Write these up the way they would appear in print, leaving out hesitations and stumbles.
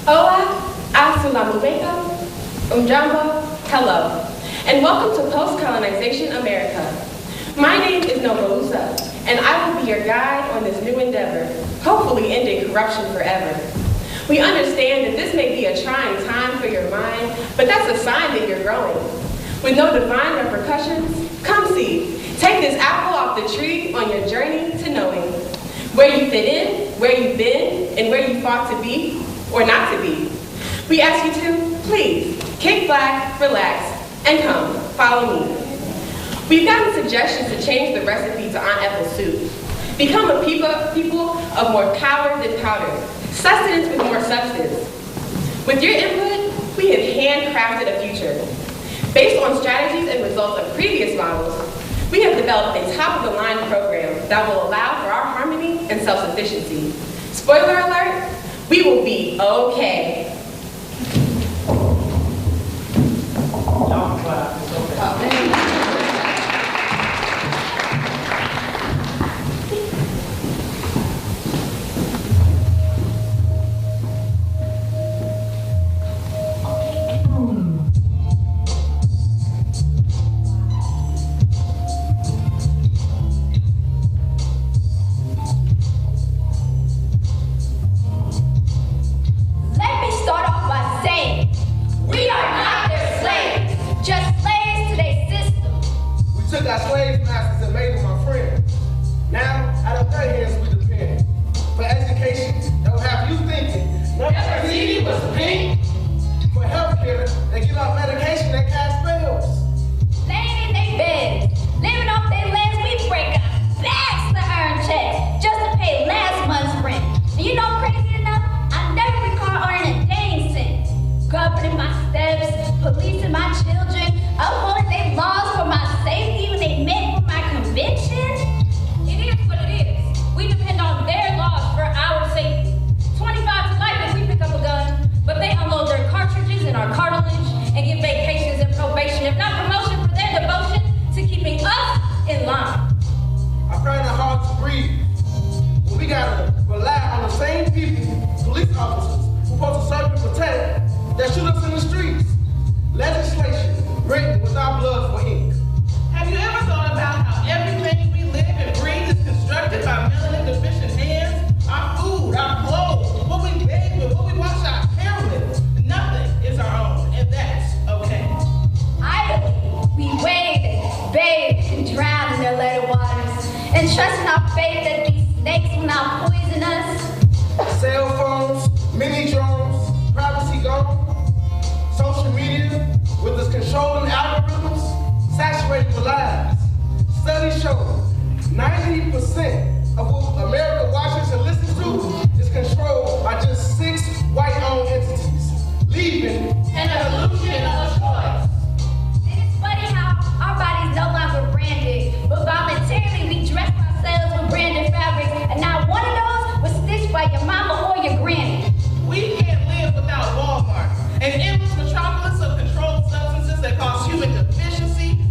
Hola, assalamu alaikum, umjambo, hello, and welcome to Post-Colonization America. My name is Nobusa, and I will be your guide on this new endeavor, hopefully ending corruption forever. We understand that this may be a trying time for your mind, but that's a sign that you're growing. With no divine repercussions, come see. Take this apple off the tree on your journey to knowing where you fit in, where you've been, and where you fought to be or not to be. We ask you to, please, kick back, relax, and come, follow me. We've gotten suggestions to change the recipe to Aunt Ethel's soup. Become a people of more power than powder, sustenance with more substance. With your input, we have handcrafted a future. Based on strategies and results of previous models, we have developed a top-of-the-line program that will allow for our harmony and self-sufficiency. Spoiler alert, we will be okay. Y'all can clap, it's okay.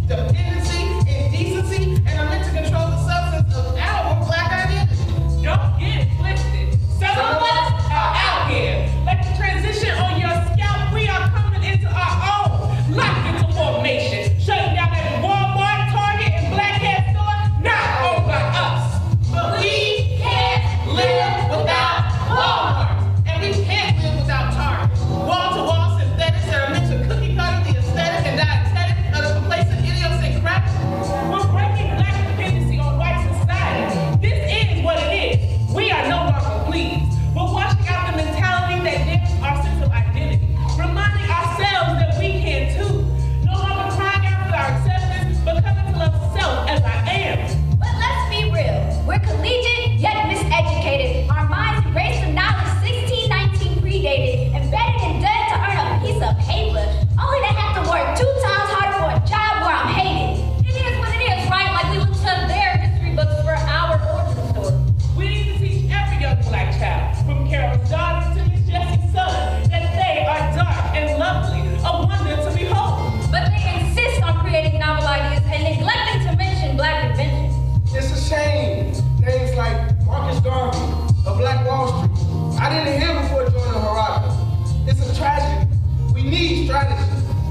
Dependency, indecency, and are meant to control the substance of our black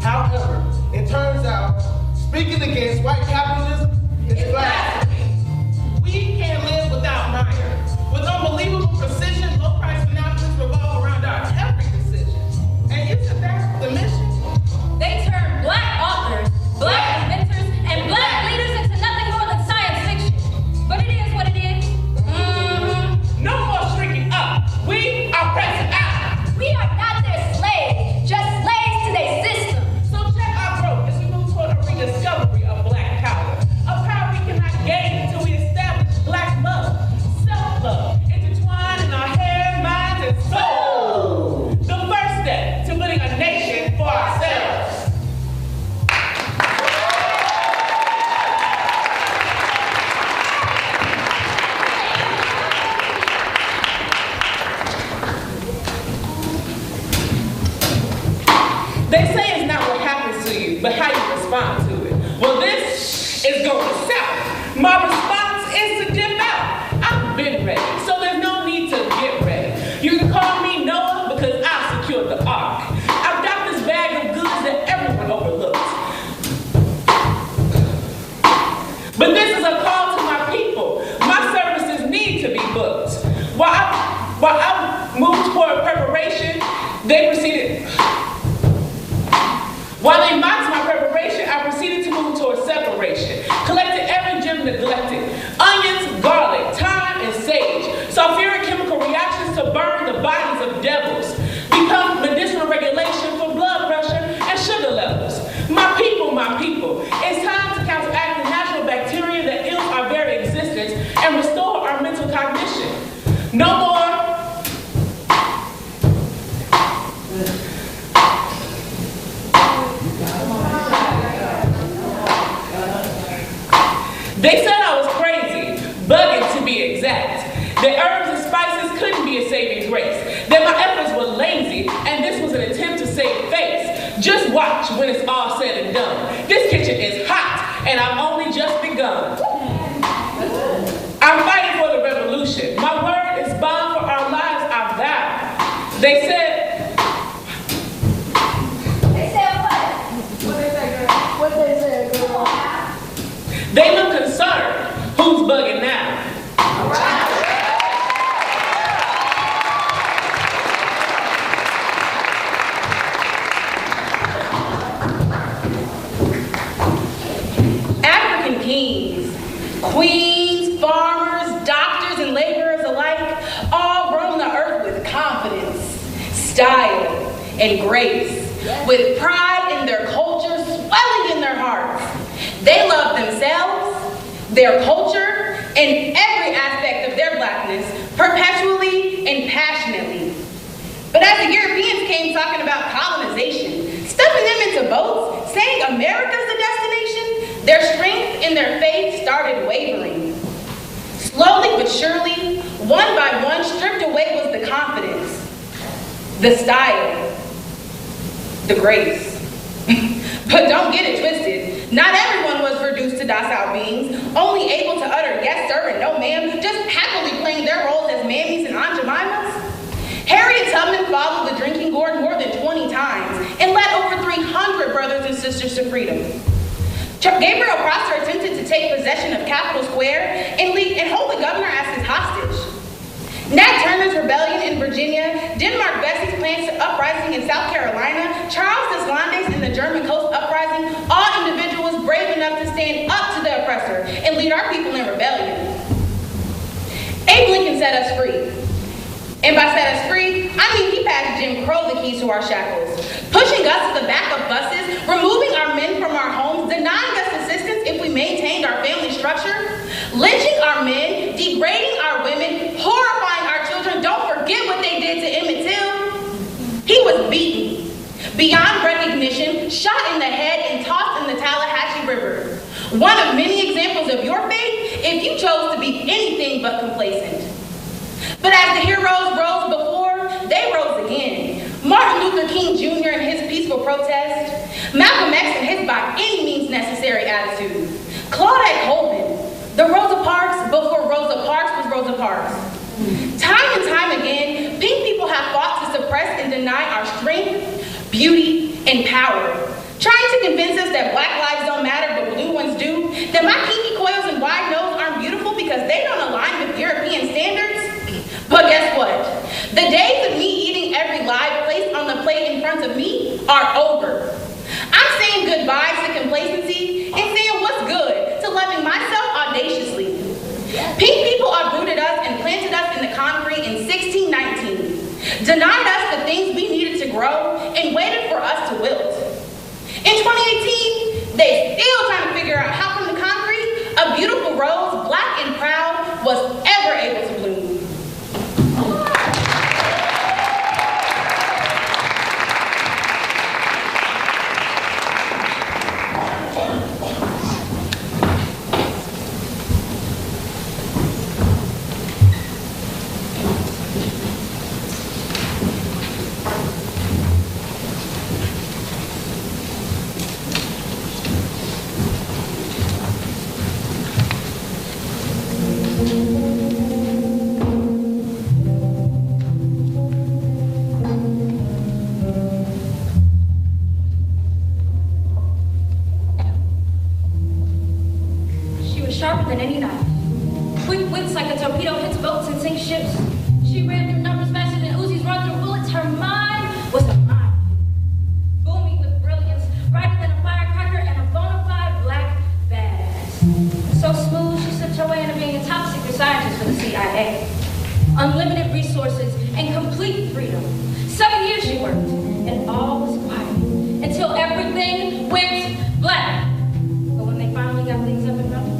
However, it turns out speaking against white capitalism is blasphemy. We can't live without Meyer. With unbelievable precision, low-price monopolies revolve around our every decision. And isn't that the mission? They turn black authors, black inventors, and black leaders into nothing more than science fiction. But it is what it is. No more shrinking up. We are pressing out. We are not their slaves, just slaves to their system. So check our growth as we move toward a rediscovery of black power. A power we cannot gain until we establish black love, self-love, intertwined in our hair, minds, and soul. The first step to building a nation for ourselves. They say it's not what happens to you, but how you respond to it. Well, this is going south. My response is to dip out. I've been ready, so there's no need to get ready. You can call me Noah because I secured the ark. I've got this bag of goods that everyone overlooks. But this is a call to my people. My services need to be booked. While I moved toward preparation, they proceeded. While they mocked my preparation, I proceeded to move toward separation. Collected every gem neglected. Onions, garlic, thyme, and sage. Sulfuric chemical reactions to burn the bodies of devils. Become medicinal regulation for blood pressure and sugar levels. My people, it's time to counteract the natural bacteria that ills our very existence and restore our mental cognition. No more. They said I was crazy, bugging to be exact. That herbs and spices couldn't be a saving grace. That my efforts were lazy, and this was an attempt to save face. Just watch when it's all said and done. This kitchen is hot, and I've only just begun. I'm fighting for the revolution. My word is bond for our lives, I vow. They said what? What they say, girl? What they say, girl? they look concerned. Who's bugging now? African kings, queens, farmers, doctors, and laborers alike all roam the earth with confidence, style, and grace, with pride in their culture swelling in their hearts. They love themselves, their culture, and every aspect of their blackness perpetually and passionately. But as the Europeans came talking about colonization, stuffing them into boats, saying America's the destination, their strength and their faith started wavering. Slowly but surely, one by one, stripped away was the confidence, the style, the grace. But don't get it twisted. Not everyone was reduced to docile beings, only able to utter yes sir and no ma'am, just happily playing their roles as mammies and Aunt Jemimas. Harriet Tubman followed the drinking gourd more than 20 times and led over 300 brothers and sisters to freedom. Gabriel Prosper attempted to take possession of Capitol Square and hold the governor as his hostage. Nat Turner's rebellion in Virginia, Denmark Bessie's plans to uprising in South Carolina, Charles Deslandes and the German Coast uprising, all individuals brave enough to stand up to the oppressor and lead our people in rebellion. Abe Lincoln set us free. And by set us free, I mean he passed Jim Crow the keys to our shackles, pushing us to the back of buses, removing our men from our homes, denying us assistance if we maintained our family structure, lynching our men, degrading our women, horrifying our children. Don't forget what they did to Emmett Till. He was beaten, beyond recognition, shot in the head, and tossed in the Tallahatchie River. One of many examples of your fate if you chose to be anything but complacent. But as the heroes rose before, they rose again. Martin Luther King Jr. and his peaceful protest, Malcolm X and his by any means necessary attitude, Claudette Colvin, the Rosa Parks before Rosa Parks was Rosa Parks. Time and time again, pink people have fought to suppress and deny our strength, beauty, and power. to convince us that black lives don't matter but blue ones do, that my kinky coils and wide nose aren't beautiful because they don't align with European standards? But guess what? The days of me eating every live placed on the plate in front of me are over. I'm saying goodbye to complacency and saying what's good to loving myself audaciously. Pink people uprooted us and planted us in the concrete in 1619, denied us the things we needed to grow, and waited for us to wilt. In 2018, they still trying to figure out how from the concrete, a beautiful rose, black and proud, was ever able to bloom. Sharper than any knife. Quick wits like a torpedo hits boats and sinks ships. She ran through numbers faster than Uzis run through bullets. Her mind was a mine. Booming with brilliance, brighter than a firecracker and a bona fide black badass. So smooth, she slipped her way into being a top secret scientist for the CIA. Unlimited resources and complete freedom. 7 years she worked, and all was quiet until everything went black. But when they finally got things up and running,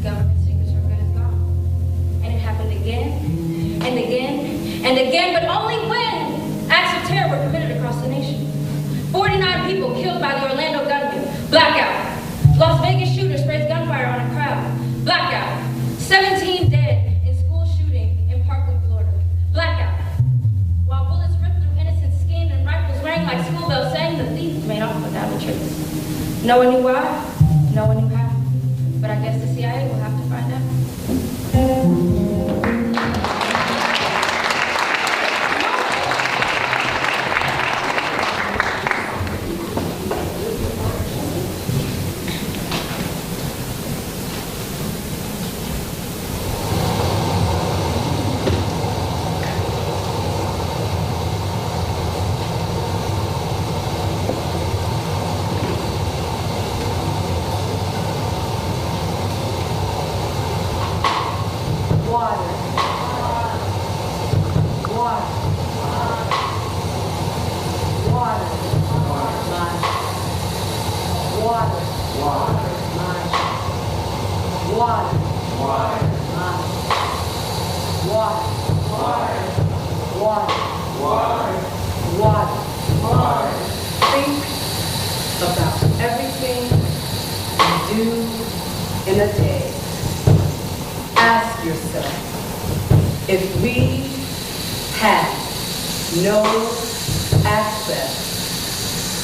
government secrets were good as gone. And it happened again, and again, and again, but only when acts of terror were committed across the nation. 49 people killed by the Orlando gunman. Blackout. Las Vegas shooter sprays gunfire on a crowd. Blackout. 17 dead in school shooting in Parkland, Florida. Blackout. While bullets ripped through innocent skin and rifles rang like school bells saying the thieves made off without a trace. No one knew why, no one knew how. But I guess the CIA will have to find out. Think about everything you do in a day. Ask yourself, if we had no access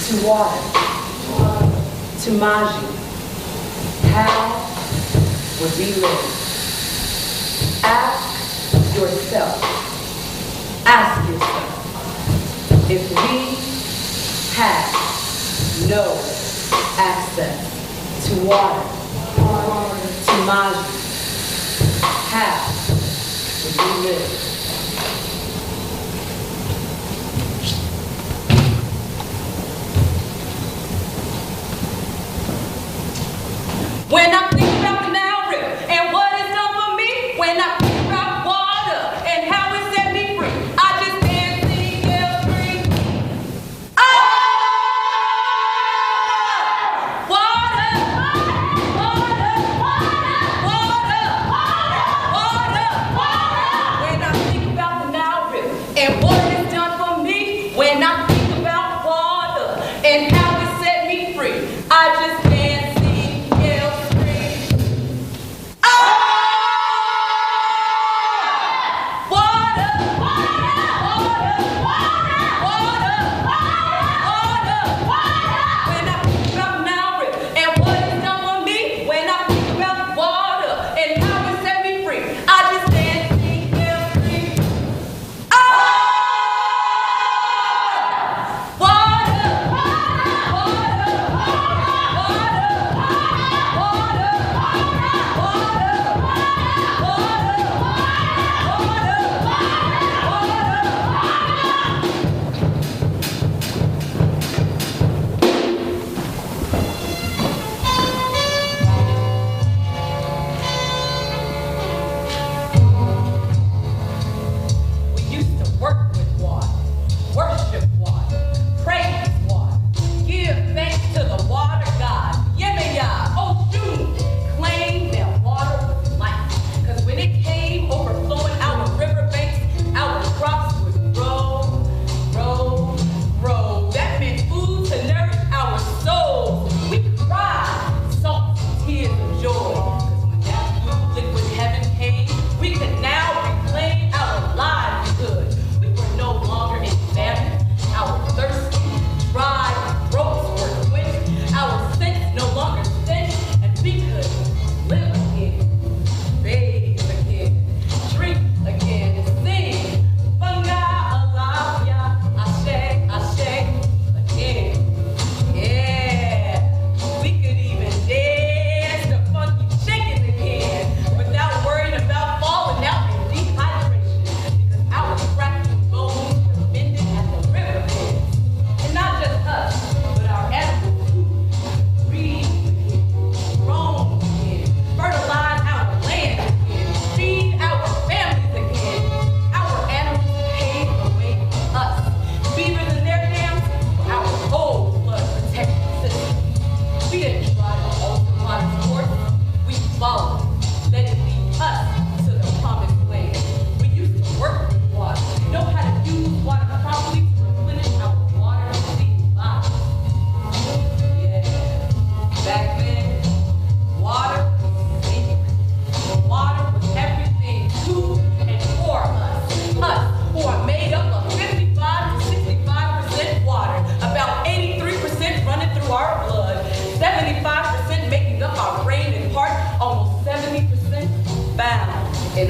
to water, to Maji, how would we live? Ask yourself, if we had no access to water, to Maji, how would we live? When I think about the Nile River and what it's done for me, when I think about water and how it set me free, I just can't see free. Water, water, water, water, water, water, water. When I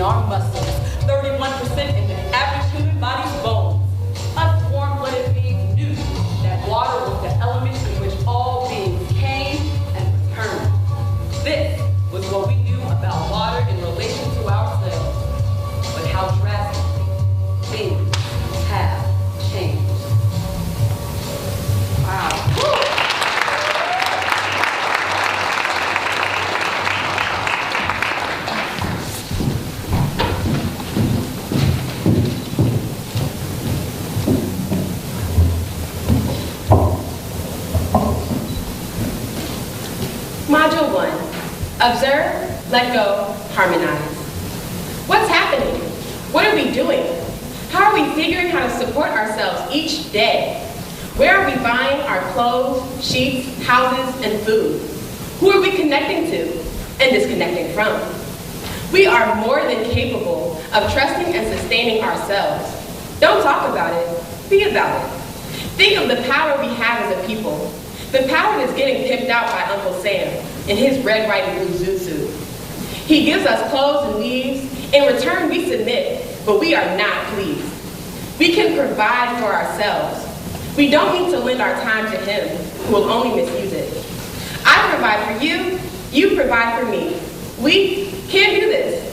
our muscles, 31% in the average human body's bones. Us warm-blooded beings knew that water was the element in which all beings came and returned. This was what we knew about water in relation to ourselves. But how drastically things have changed. Wow. Module 1, observe, let go, harmonize. What's happening? What are we doing? How are we figuring how to support ourselves each day? Where are we buying our clothes, sheets, houses, and food? Who are we connecting to and disconnecting from? We are more than capable of trusting and sustaining ourselves. Don't talk about it, be about it. Think of the power we have as a people. The power that's getting pimped out by Uncle Sam in his red, white, and blue zoot suit. He gives us clothes and leaves. In return, we submit, but we are not pleased. We can provide for ourselves. We don't need to lend our time to him, who will only misuse it. I provide for you, you provide for me. We can do this.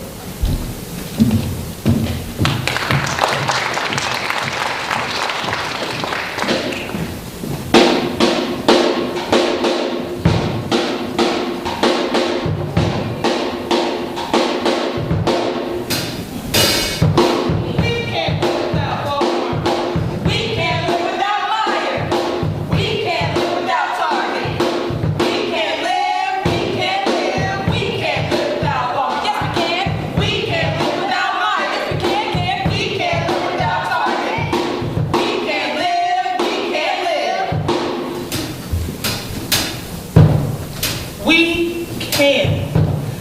We can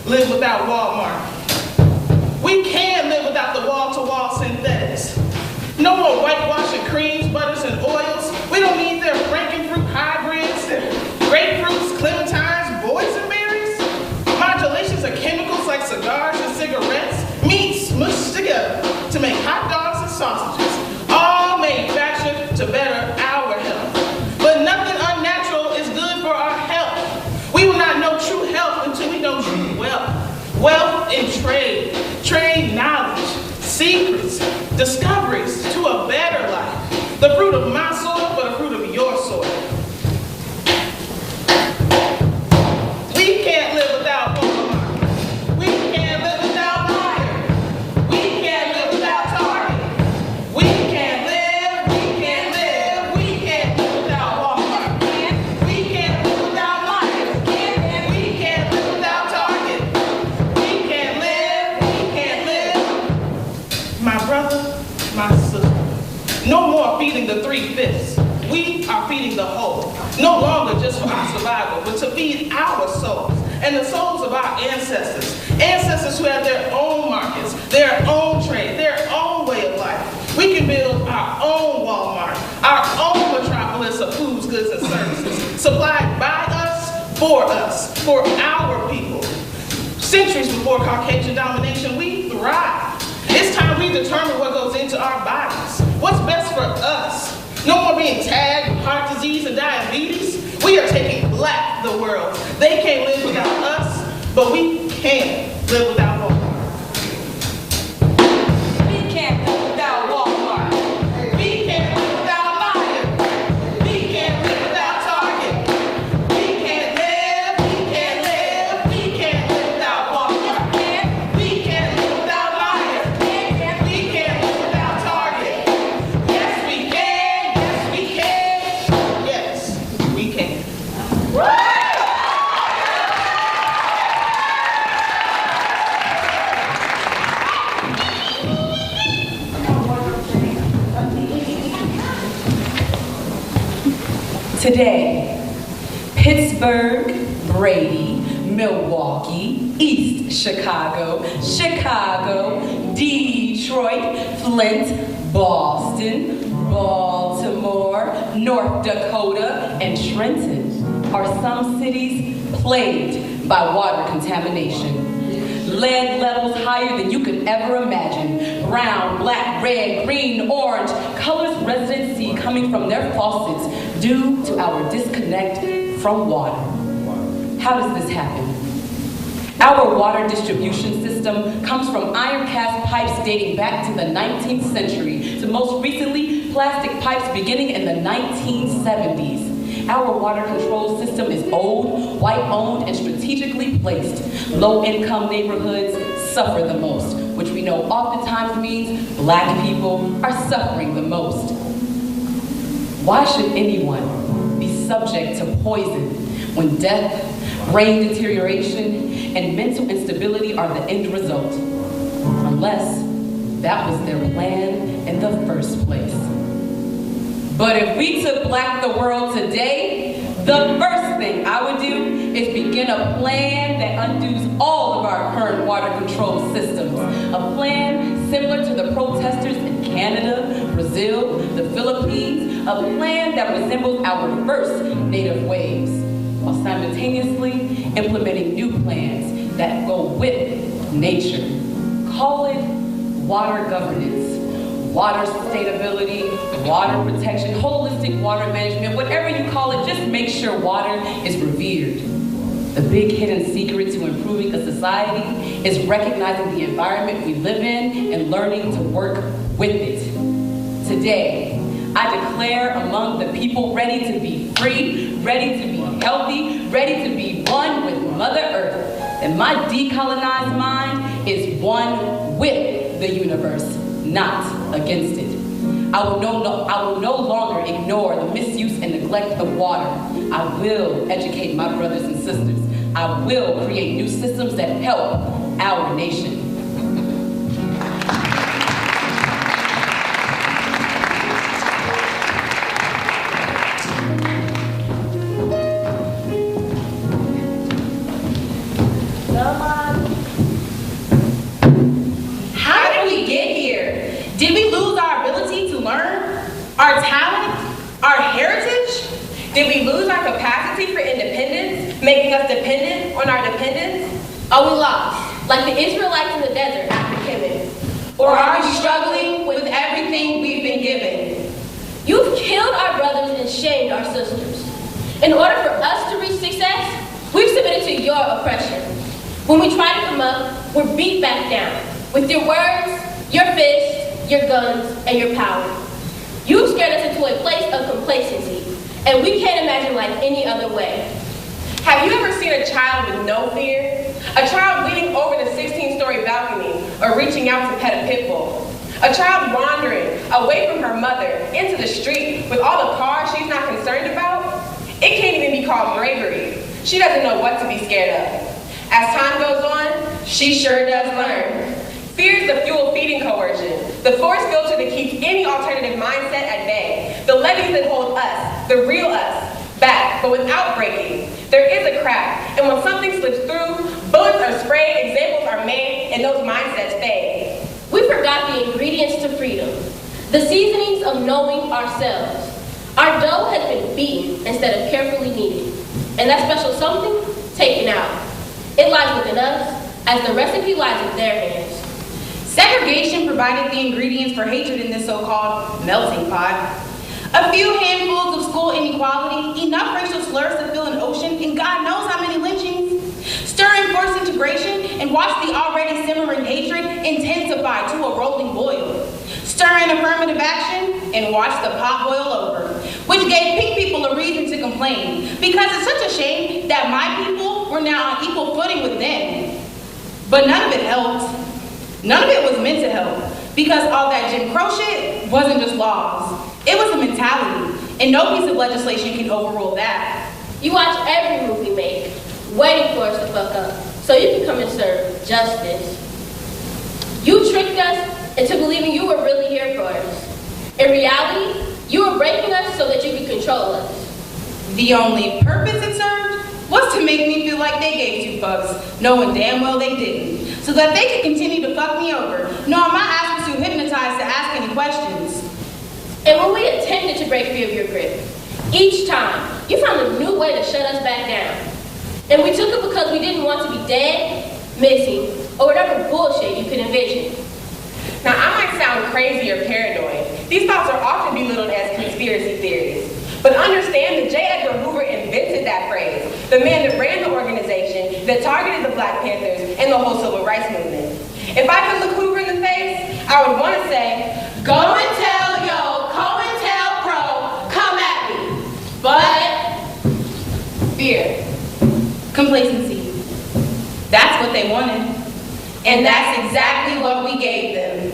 live without Walmart. We can live without the wall-to-wall synthetics. No more whitewashing creams, butters, and oils. We don't need their frankenfruit hybrids, their grapefruits, clementines, boysenberries. Modulations of chemicals like cigars and cigarettes, meat smushed together to make hot dogs and sausages, all manufactured to better our health. But nothing unnatural is good for our health. We will not know true health until we know true wealth. Wealth in trade, trade knowledge, secrets, discoveries to a better life. The fruit of my soil, but the fruit of your soil. We can't live without Walmart. We can't live without Meijer. We can't live without Target. We can't live, we can't live, we can't live without Walmart. We can't live without Meijer. We can't live without Target. We can't live. My brother, my sister. No more feeding the 3/5. We are feeding the whole. No longer just for our survival, but to feed our souls and the souls of our ancestors. Ancestors who have their own markets, their own trade, their own way of life. We can build our own Walmart, our own metropolis of foods, goods, and services, supplied by us, for our people. Centuries before Caucasian domination, we thrived. It's time we determine what goes into our bodies. What's best for us? No more being tagged with heart disease and diabetes. We are taking black the world. They can't live without us, but we can live without Walmart. We can't live without Walmart. We can't live without Meijer. We can't live without Target. We can't live, we can't live, we can't live without Walmart. We can't live without Meijer. We can't live without Target. Yes, we can. Yes, we can. Today, Pittsburgh, Brady, Milwaukee, East Chicago, Detroit, Flint, Boston, Baltimore, North Dakota, and Trenton are some cities plagued by water contamination. lead levels higher than you could ever imagine. Brown, black, red, green, orange, colors residents see coming from their faucets due to our disconnect from water. How does this happen? Our water distribution system comes from iron cast pipes dating back to the 19th century to most recently plastic pipes beginning in the 1970s. Our water control system is old, white-owned, and strategically placed. Low-income neighborhoods suffer the most, which we know oftentimes means black people are suffering the most. Why should anyone be subject to poison when death, brain deterioration, and mental instability are the end result? Unless that was their plan in the first place. But if we took back the world today, the first thing I would do is begin a plan that undoes all of our current water control systems. A plan similar to the protesters in Canada, Brazil, the Philippines, a plan that resembles our first native waves, while simultaneously implementing new plans that go with nature. Call it water governance, water sustainability, water protection, holistic water management, whatever you call it, just make sure water is revered. The big hidden secret to improving a society is recognizing the environment we live in and learning to work with it. Today, I declare among the people ready to be free, ready to be healthy, ready to be one with Mother Earth, that my decolonized mind is one with the universe, not against it. I will no longer ignore the misuse and neglect of water. I will educate my brothers and sisters. I will create new systems that help our nation. Did we lose our ability to learn? Our talent? Our heritage? Did we lose our capacity for independence, making us dependent on our dependents? Are we lost, like the Israelites in the desert after Kemet? Or are we struggling with everything we've been given? You've killed our brothers and shamed our sisters. In order for us to reach success, we've submitted to your oppression. When we try to come up, we're beat back down with your words, your fists, your guns, and your power. You've scared us into a place of complacency, and we can't imagine life any other way. Have you ever seen a child with no fear? A child leaning over the 16-story balcony or reaching out to pet a pit bull? A child wandering away from her mother into the street with all the cars she's not concerned about? It can't even be called bravery. She doesn't know what to be scared of. As time goes on, she sure does learn. Fear is the fuel feeding coercion, the force filter that keeps any alternative mindset at bay, the levees that hold us, the real us, back, but without breaking. There is a crack, and when something slips through, bullets are sprayed, examples are made, and those mindsets fade. We forgot the ingredients to freedom, the seasonings of knowing ourselves. Our dough has been beaten instead of carefully kneaded, and that special something taken out. It lies within us, as the recipe lies in their hands. Segregation provided the ingredients for hatred in this so-called melting pot. A few handfuls of school inequality, enough racial slurs to fill an ocean, and God knows how many lynchings. Stir in forced integration and watch the already simmering hatred intensify to a rolling boil. Stir in affirmative action and watch the pot boil over, which gave pink people a reason to complain, because it's such a shame that my people were now on equal footing with them. But none of it helped. None of it was meant to help, because all that Jim Crow shit wasn't just laws. It was a mentality, and no piece of legislation can overrule that. You watch every move we make, waiting for us to fuck up, so you can come and serve justice. You tricked us into believing you were really here for us. In reality, you were breaking us so that you could control us. The only purpose it served was to make me feel like they gave two fucks, knowing damn well they didn't, so that they could continue to fuck me over, knowing my ass was too hypnotized to ask any questions. And when we attempted to break free of your grip, each time, you found a new way to shut us back down. And we took it because we didn't want to be dead, missing, or whatever bullshit you can envision. Now, I might sound crazy or paranoid. These thoughts are often belittled as conspiracy theories. But understand that J. Edgar Hoover invented that phrase, the man that ran the organization that targeted the Black Panthers and the whole civil rights movement. If I could look Hoover in the face, I would want to say, go and tell yo, COINTELPRO, come at me. But fear, Complacency. That's what they wanted. And that's exactly what we gave them.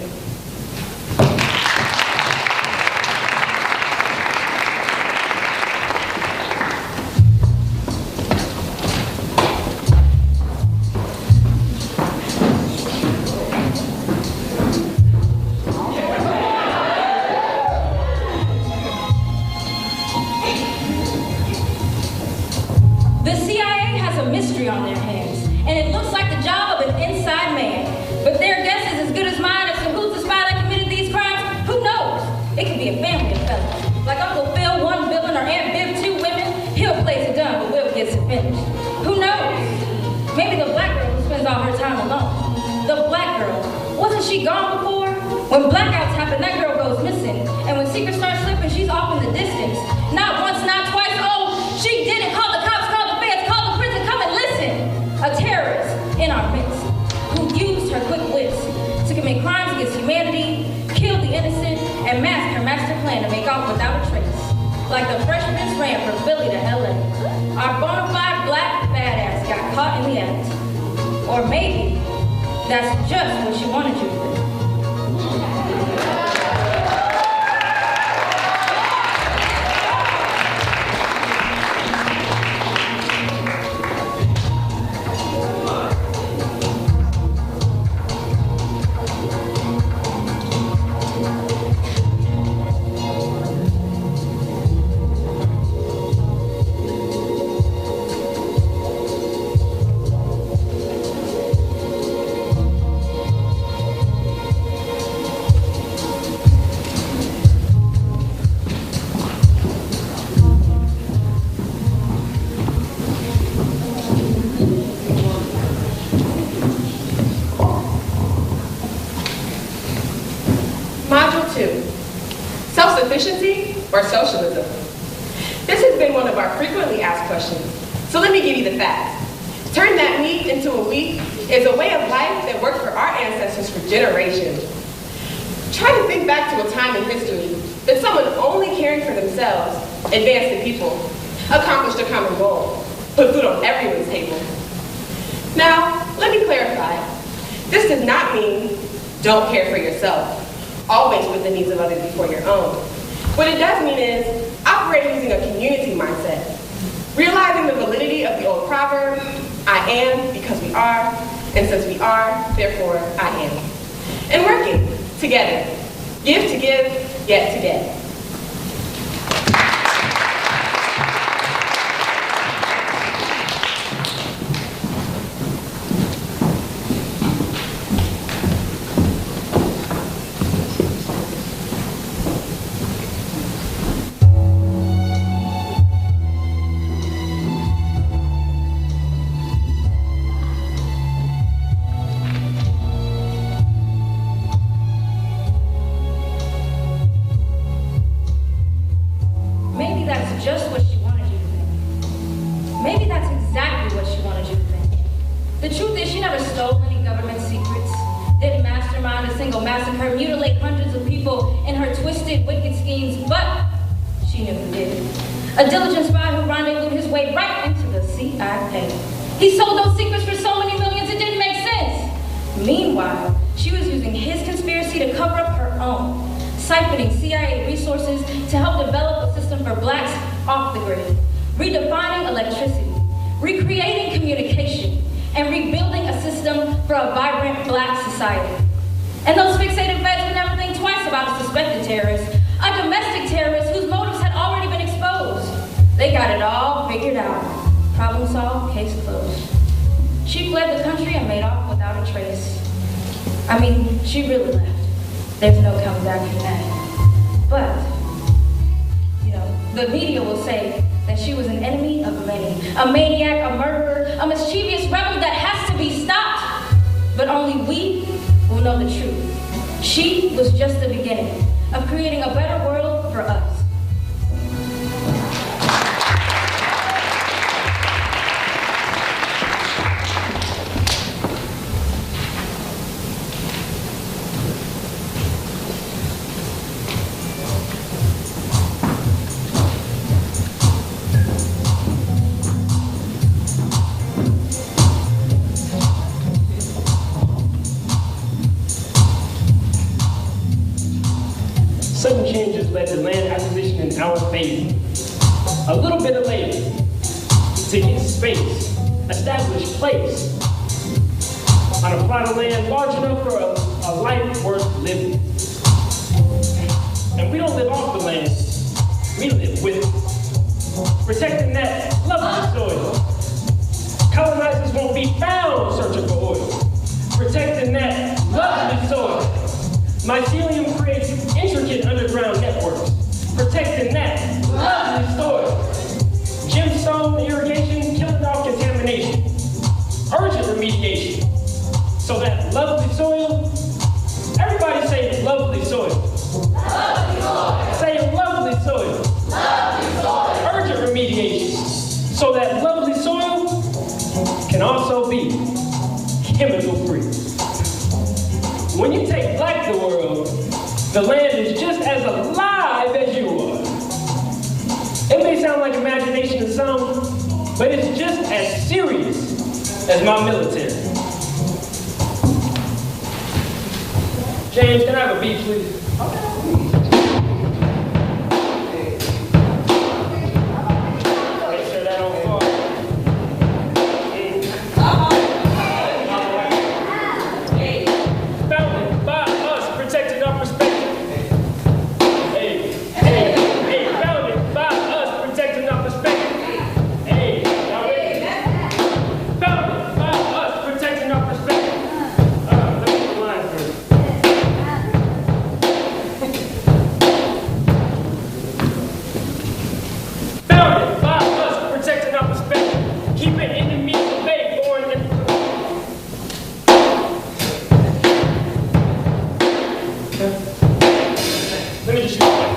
The CIA has a mystery on their hands, and it looks like the job of an inside man. But their guess is as good as mine as to who's the spy that committed these crimes. Who knows? It could be a family of fellas. Like Uncle Phil, one villain, or Aunt Viv, two women. He'll play it done, but Will gets it finished. Who knows? Maybe the black girl who spends all her time alone. The black girl. Wasn't she gone before? When blackouts happen, that girl goes missing. And when secrets start slipping, she's off in the distance. Not once, not twice. Oh, she didn't. Call the cops, call the feds, call the prison, come and listen. A terrorist in our midst who used her quick wits to commit crimes against humanity, kill the innocent, and mask her master plan to make off without a trace. Like the Fresh Prince ran from Philly to LA. Our bona fide black badass got caught in the act. Or maybe that's just what she wanted you to do. Module 2, self-sufficiency or socialism? This has been one of our frequently asked questions, so let me give you the facts. Turn that meat into a week is a way of life that worked for our ancestors for generations. Try to think back to a time in history that someone only caring for themselves advanced the people, accomplished a common goal, put food on everyone's table. Now, let me clarify. This does not mean don't care for yourself. Always put the needs of others before your own. What it does mean is operate using a community mindset, realizing the validity of the old proverb, I am because we are, and since we are, therefore I am. And working together, give to give, get to get. Maybe that's just what she wanted you to think. Maybe that's exactly what she wanted you to think. The truth is she never stole any government secrets, didn't mastermind a single massacre, mutilate hundreds of people in her twisted, wicked schemes, but she knew who did. A diligent spy who rendezvoused his way right into the CIA. He sold those secrets for so many millions it didn't make sense. Meanwhile, she was using his conspiracy to cover up her own, siphoning CIA resources to help develop a system for blacks off the grid, redefining electricity, recreating communication, and rebuilding a system for a vibrant black society. And those fixated feds would never think twice about a suspected terrorist, a domestic terrorist whose motives had already been exposed. They got it all figured out. Problem solved, case closed. She fled the country and made off without a trace. I mean, she really left. There's no coming back from that. But, the media will say that she was an enemy of many, a maniac, a murderer, a mischievous rebel that has to be stopped. But but only we will know the truth. She was just the beginning of creating a better world for us. Sudden changes led to land acquisition in our favor. A little bit of labor to get space, establish place on a plot of land large enough for a life worth living. And we don't live off the land, we live with it. Protecting that lovely soil. Colonizers won't be found searching for oil. Protecting that lovely soil. Mycelium creates intricate underground networks, protecting that lovely soil. Gemstone irrigation, killing off contamination. Urgent remediation. So that lovely soil, everybody say lovely soil. Lovely soil. Say lovely soil. Lovely soil. Urgent remediation. So that lovely soil can also be chemical free. When you take back the world, the land is just as alive as you are. It may sound like imagination to some, but it's just as serious as my military. James, can I have a beat, please? Make sure that don't fall. Founded by us, protecting our perspective. Hey, hey, hey, founded by us, protecting our perspective. Hey, y'all ready? Founded by us, protecting our perspective. Let me get the line first. Founded by us, protecting our perspective. Keeping enemies at bay, born in Let me just use that.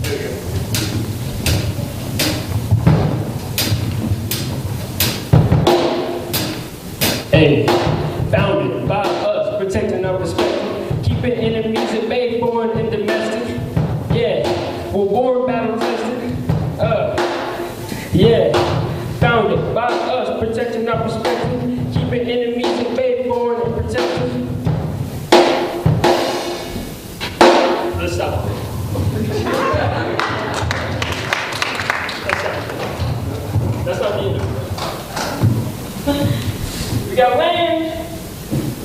There we go. Hey, founded by us, protecting our perspective, keeping enemies at bay, foreign and domestic. Yeah, we're born battle tested. Yeah, founded by us, protecting our perspective, keeping enemies at bay, foreign and protected. Let's stop. That's not the end of it. We got land,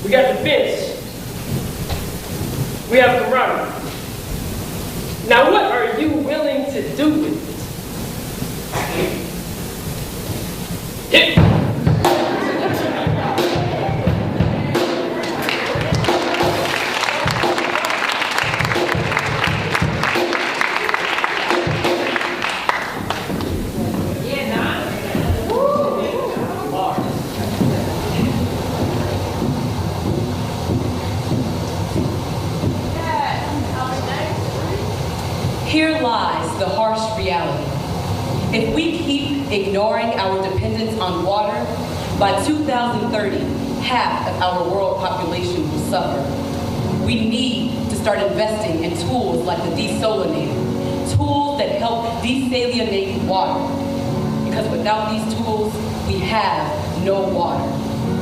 we got defense, we have camaraderie. Now what are you willing to do with it? Yeah. Here lies the harsh reality. If we keep ignoring our dependence on water, by 2030, half of our world population will suffer. We need to start investing in tools like the desalinator, tools that help desalinate water. Because without these tools, we have no water.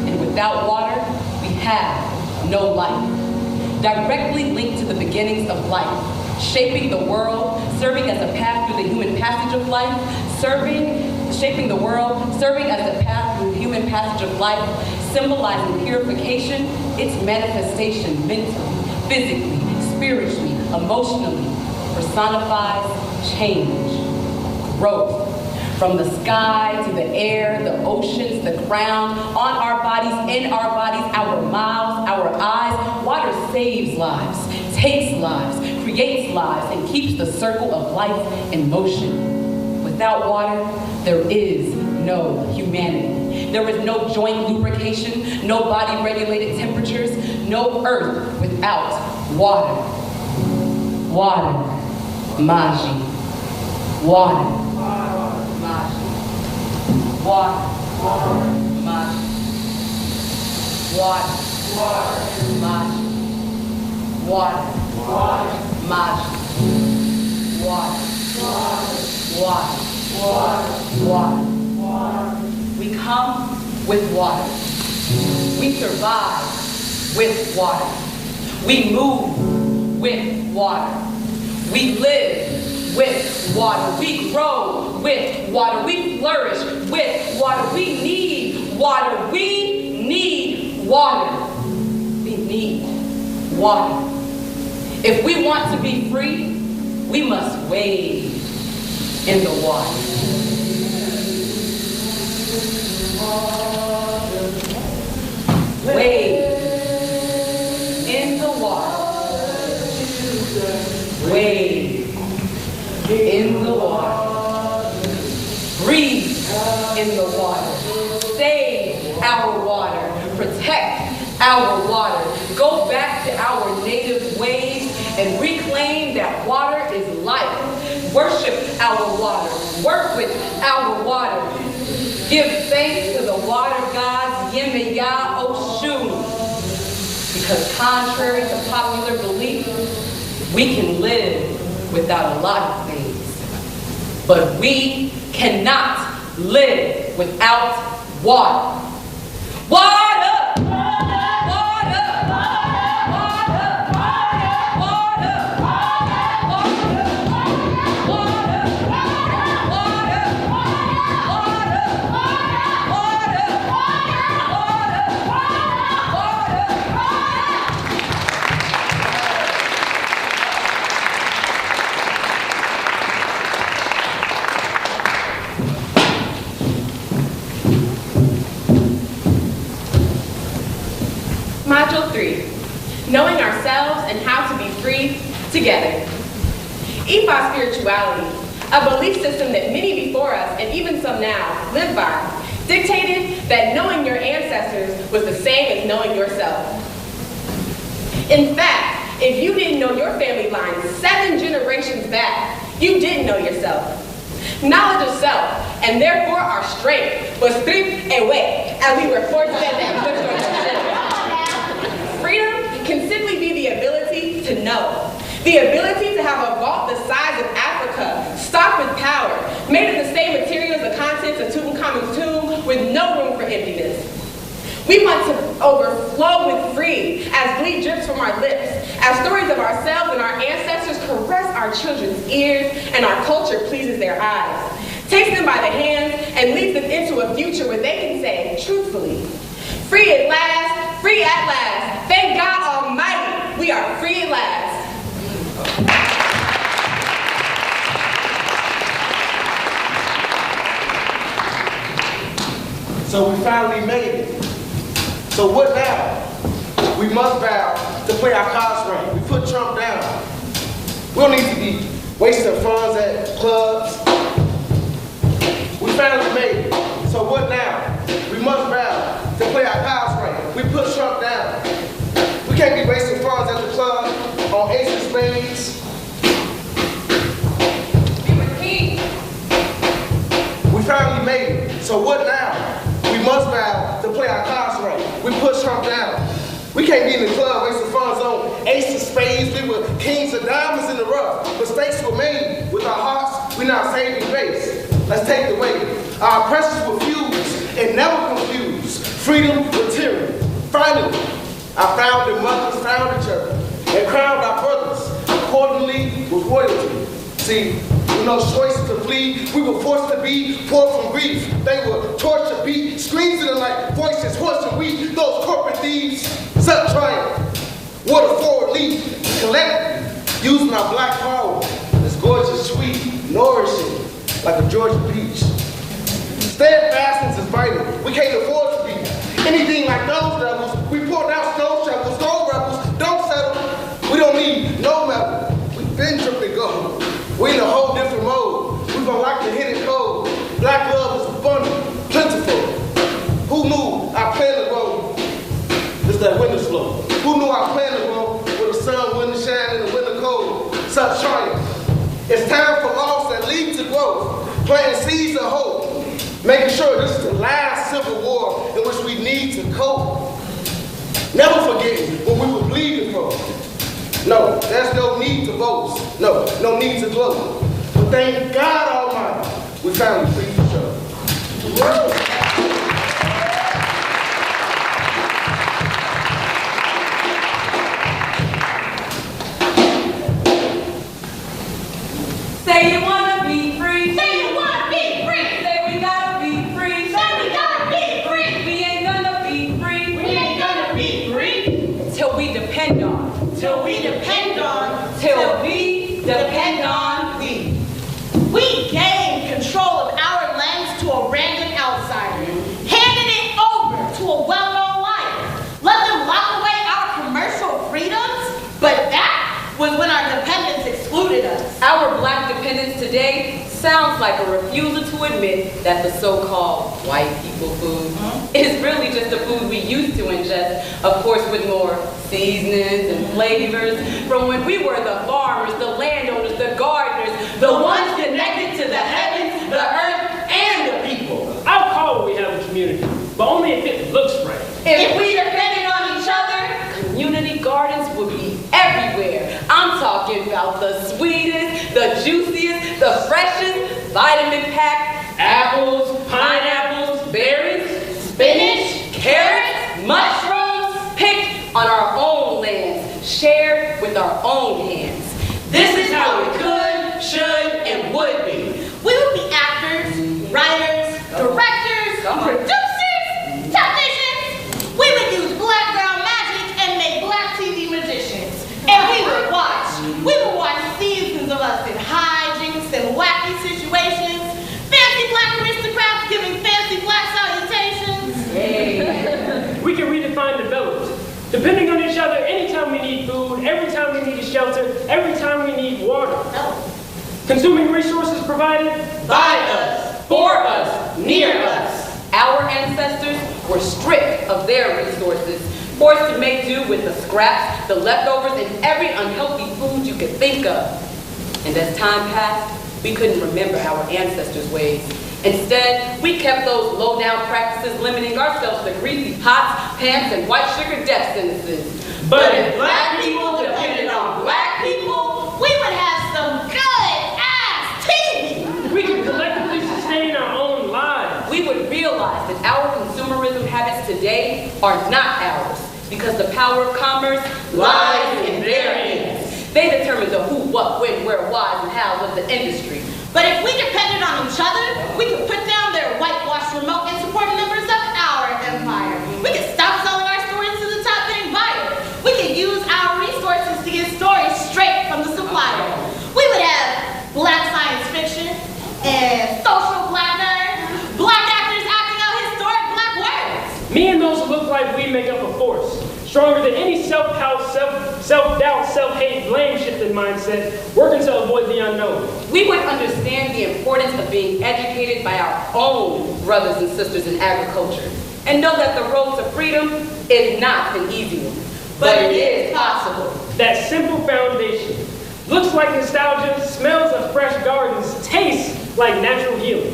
And without water, we have no life. Directly linked to the beginnings of life, shaping the world, serving as a path through the human passage of life, shaping the world, serving as a path through the human passage of life, symbolizing purification, its manifestation mentally, physically, spiritually, emotionally, personifies change, growth. From the sky to the air, the oceans, the ground, on our bodies, in our bodies, our mouths, our eyes, water saves lives, takes lives, creates lives, and keeps the circle of life in motion. Without water, there is no humanity. There is no joint lubrication, no body regulated temperatures, no earth without water. Water, Maji. Water, Maji. Water, Maji. Water, Maji. Water, Maji. Water, water. We come with water. We survive with water. We move with water. We live with water. We grow with water. We flourish with water. We need water. We need water. We need water. If we want to be free, we must wade in the water. Wade in the water. Wade in the water. Breathe in the water. Save our water. Protect our water. Go back to our native ways and reclaim that water is life. Worship our water. Work with our water. Give thanks to the water gods, Yemeya Oshun. Because contrary to popular belief, we can live without a lot of things. But we cannot live without water. Water! Module 3, knowing ourselves and how to be free together. Ifa spirituality, a belief system that many before us, and even some now, live by, dictated that knowing your ancestors was the same as knowing yourself. In fact, if you didn't know your family line 7 generations back, you didn't know yourself. Knowledge of self, and therefore our strength, was stripped away, and we were forced to that. Freedom can simply be the ability to know. The ability to have a vault the size of Africa, stocked with power, made of the same materials, the contents of Tutankhamun's tomb, with no room for emptiness. We want to overflow with free as bleed drips from our lips, as stories of ourselves and our ancestors caress our children's ears and our culture pleases their eyes, takes them by the hands and leads them into a future where they can say, truthfully, free at last, free at last. Thank God Almighty, we are free at last. So we finally made it. So what now? We must vow to play our cards right. We put Trump down. We don't need to be wasting funds at clubs. We finally made it. So what now? We must vow to play our cards right. We put Trump down. We can't be wasting funds at the club on ace of spades. We finally made it. So what now? We must vow to play our cards right. We put Trump down. We can't be in the club wasting funds on ace of spades. We were kings of diamonds in the rough. Mistakes were made. With our hearts, we're now saving face. Let's take the weight. Our oppressors were fused and never confused. Freedom with tyranny. Finally, our founding mothers found each other and crowned our brothers accordingly with royalty. See, with no choice to flee, we were forced to be poor from grief. They were tortured, beat, screams in the night, voices hoarse and weak. Those corporate thieves, such triumph. What a forward leap, collectively, using our black power. This gorgeous, sweet, nourishing, like a Georgia peach. Steadfastness is vital. We can't afford to be anything like those devils. We poured out snow shovels, gold rebels, don't settle. We don't need no metal. We've been dripping gold. We're in a whole different mode. We've unlocked the hidden code. Black love is abundant. making sure this is the last civil war in which we need to cope. Never forgetting what we were bleeding for. No, there's no need to boast. No need to gloat. But thank God Almighty, we finally freed each other. Say you wanna be free. Say you wanna be free. Say we gotta be free. Say we gotta be free. We ain't gonna be free. We ain't gonna be free Till we depend on. till we depend on. Till we depend on we. We gained control of our lands to a random outsider, handed it over to a well-known liar, let them lock away our commercial freedoms, but that was when our dependents excluded us. Our black dependence today sounds like a refusal to admit that the so-called white people food is really just the food we used to ingest, of course with more seasonings and flavors from when we were the farmers, the landowners, the gardeners, the ones connected to the heavens, the earth, and the people. I'll call what we have a community, but only if it looks right. If we depended on each other, Community gardens would be everywhere. I'm talking about the sweetest, the juiciest, the freshest, vitamin-packed apples, pineapples, berries, spinach, carrots, mushrooms, picked on our own lands, shared with our own hands. This is how it could, should, and would be. we would be actors, writers, directors, producers, technicians. We would use black girl magic and make black TV magicians. And we would watch seasons of us in hijinks and wacky situations, fancy black aristocrats giving fancy black salutations. We can redefine development. Depending on each other, anytime we need food, every time we need a shelter, every time we need water. Consuming resources provided By us, For us, near us. Our ancestors were stripped of their resources, forced to make do with the scraps, the leftovers, and every unhealthy food you could think of. And as time passed, we couldn't remember our ancestors' ways. Instead, we kept those low-down practices, limiting ourselves to greasy pots, pans, and white sugar death sentences. But if black people depended on black people, we would have some good-ass TV. we can collectively sustain our own lives. We would realize that our consumerism habits today are not ours, because the power of commerce lies in their hands. They determine the who, what, when, where, whys, and hows of the industry. But if we depended on each other, we could put down their whitewashed remote and support members of our empire. We could stop selling our stories to the top-paying buyer. We could use our resources to get stories straight from the supplier. We would have black science fiction and social black nerds, black actors acting out historic black words. Me and those who look like we make up a force, stronger than any self-doubt, self-hate, blame-shifting mindset, working to avoid the unknown. We would understand the importance of being educated by our own brothers and sisters in agriculture, and know that the road to freedom is not an easy one, but it is possible. That simple foundation looks like nostalgia, smells of fresh gardens, tastes like natural healing.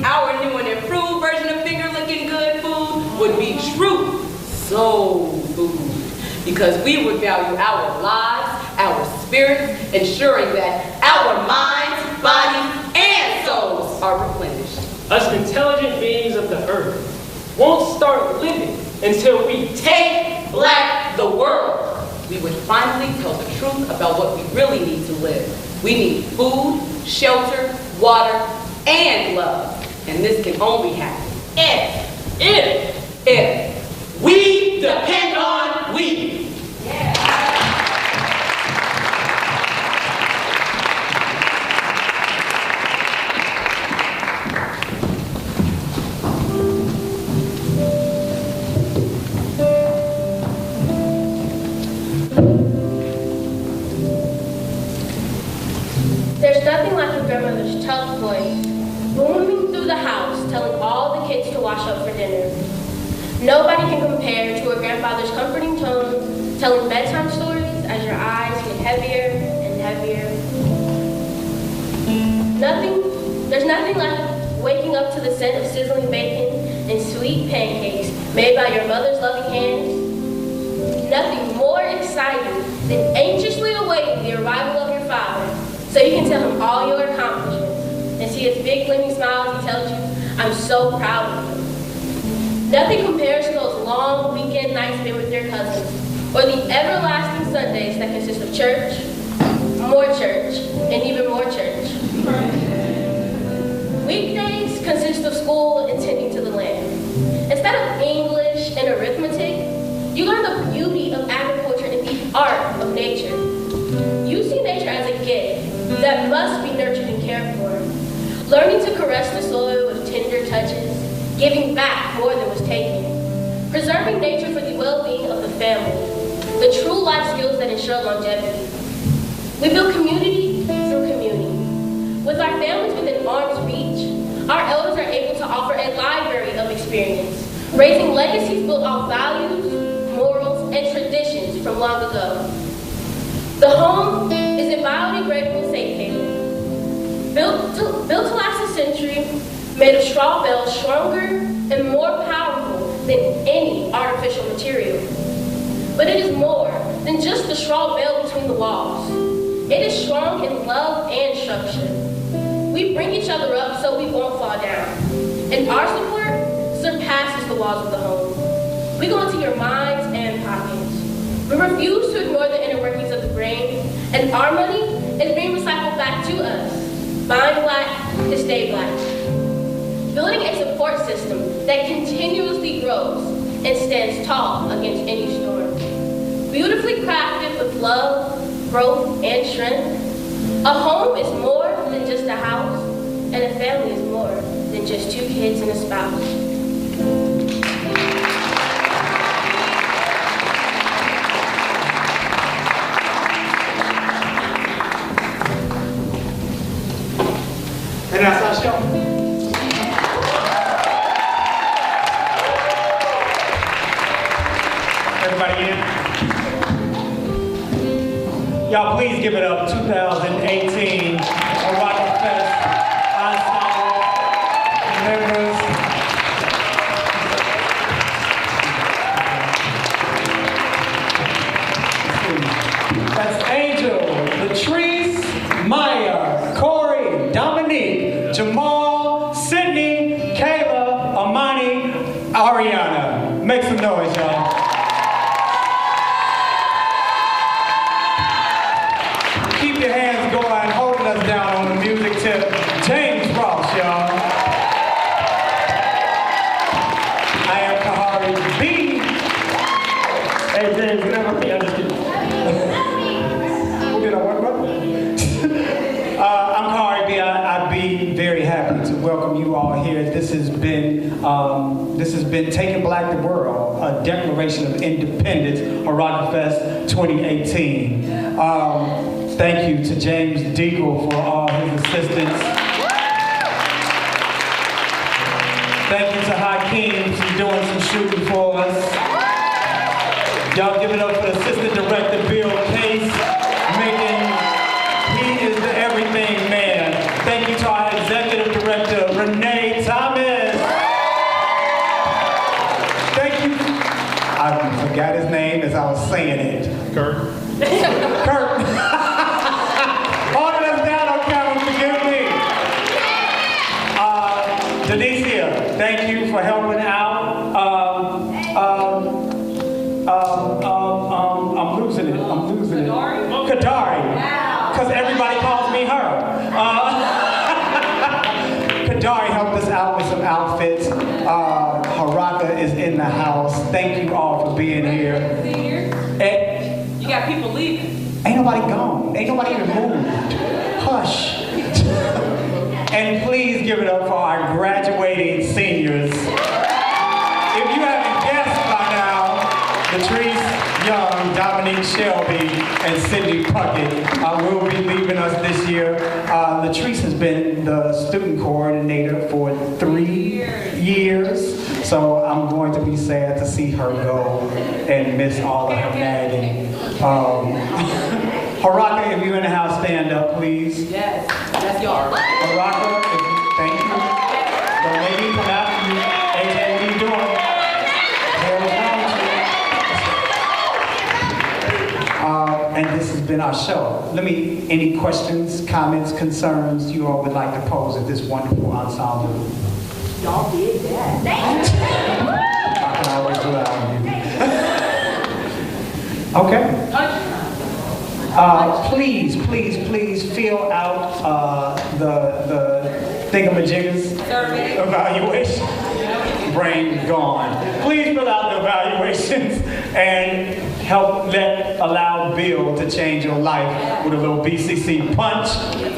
Our new and improved version of finger-licking good food would be true soul food, because we would value our lives, our spirits, ensuring that our minds, bodies, and souls are replenished. Us intelligent beings of the earth won't start living until we Take black the world. We would finally tell the truth about what we really need to live. We need food, shelter, water, and love. And this can only happen if we depend on we. There's nothing like a grandmother's tough voice booming through the house, telling all the kids to wash up for dinner. Nobody can compare to a grandfather's comforting tone, telling bedtime stories as your eyes get heavier and heavier. There's nothing like waking waking up to the scent of sizzling bacon and sweet pancakes made by your mother's loving hands. Nothing more exciting than anxiously awaiting the arrival of your father so you can tell him all your accomplishments and see his big gleaming smile as he tells you, "I'm so proud of you." Nothing compares to those long weekend nights spent with your cousins or the everlasting Sundays that consist of church, and even more church. Weekdays consist of school and tending to the land. Instead of English and arithmetic, you learn the beauty of agriculture and the art of nature. You see nature as a gift that must be nurtured and cared for. Learning to caress the soil with tender touches, giving back more than was taken. Preserving nature for the well-being of the family, the true life skills that ensure longevity. We build community through community. With our families within arm's reach, our elders are able to offer a library of experience, raising legacies built on values, morals, and traditions from long ago. The home is a biodegradable safe haven, built to last a century, made of straw bales stronger and more powerful than any artificial material. But it is more than just the straw bale between the walls. It is strong in love and structure. We bring each other up so we won't fall down. And our support surpasses the walls of the home. We go into your minds and pockets. We refuse to ignore the inner workings of the brain, and our money is being recycled back to us, buying black to stay black. Building a support system that continuously grows and stands tall against any storm. Beautifully crafted with love, growth, and strength. A home is more than just a house, and a family is more than just two kids and a spouse. And that's our show. Everybody in? Y'all please give it up, 2018 Haraka Fest Ensemble members. That's Angel, Latrice, Maya, Corey, Dominique, Jamal, Sydney, Kayla, Amani, Ariana. Make some noise, y'all. Keep your hands going, holding us down on the music tip. James Ross, y'all. I am Kahari B. Hey, James, never be understood. Who did I work with? I'm Kahari B. I'd be very happy to welcome you all here. This has been Taking Black the World, a Declaration of Independence, Haraka Fest 2018. Thank you to James Deagle for all his assistance. Thank you to Hakeem for doing some shooting for us. Y'all give it up for the Assistant Director Bill Case, he is the everything man. Thank you to our Executive Director Renee Thomas. Thank you. I forgot his name as I was saying it. Kurt. Kurt. Holding us down on camera, forgive me. Denicia, thank you for helping out. I'm losing it. Kadari. Because everybody calls me her. Kadari helped us out with some outfits. Haraka is in the house. Thank you all for being here. And You got people leaving. ain't nobody gone. Ain't nobody even moved. Hush. And please give it up for our graduating seniors. If you haven't guessed by now, Latrice Young, Dominique Shelby, and Sydney Puckett will be leaving us this year. Latrice has been the student coordinator for 3 years, so I'm going to be sad to see her go and miss all of her nagging. Haraka, if you're in the house, stand up, please. Yes, that's y'all. Haraka, thank you. Go been our show. Any questions, comments, concerns you all would like to pose at this wonderful ensemble? Y'all did that. I can always do that on you. Okay. Please fill out the thingamajiggers evaluation. Brain gone. Please fill out the evaluations and allow Bill to change your life with a little BCC punch.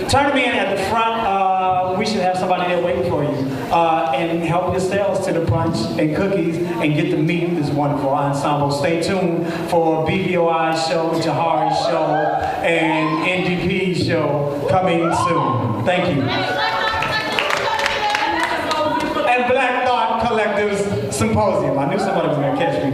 Turn them in at the front. We should have somebody there waiting for you. And help yourselves to the punch and cookies and get to meet this wonderful ensemble. Stay tuned for BVOI's show, Jahari's show, and NDP's show coming soon. Thank you. And Black Thought Collective's Symposium. I knew somebody was going to catch me.